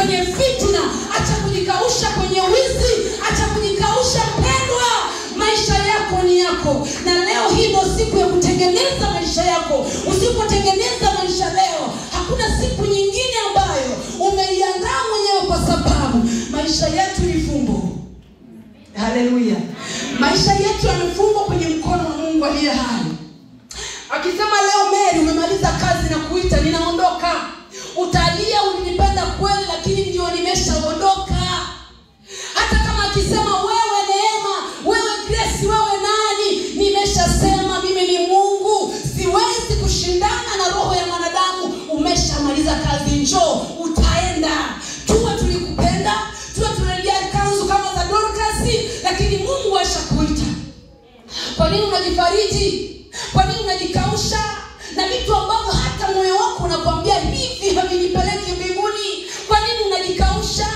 kwenye fitina, acha kujikausha kwenye wizi, acha kujikausha pendwa. Maisha yako ni yako, na leo hii ndio siku ya kutengeneza maisha yako. Usipotengeneza maisha leo, hakuna siku nyingine ambayo umeiandaa mwenyewe, kwa sababu maisha yetu ni fumbo. Haleluya. Maisha yetu yamefungwa kwenye mkono wa Mungu aliye hai. Akisema leo Mary umemaliza kazi na kuita ninaondoka, utalia ulinipenda kweli, lakini ndio nimeshaondoka. Hata kama akisema wewe Neema, wewe Grace, wewe nani, nimeshasema mimi ni Mungu, siwezi kushindana na roho ya mwanadamu. Umeshamaliza kazi, njoo, utaenda. Tuwe tulikupenda, tuwe tunalia kanzu kama za Dorcas, lakini Mungu ashakuita. Kwa nini unajifariji? Kwa nini unajikausha na vitu ambavyo hata moyo wako unakuambia hivi havinipeleki mbinguni? Kwa nini unajikausha?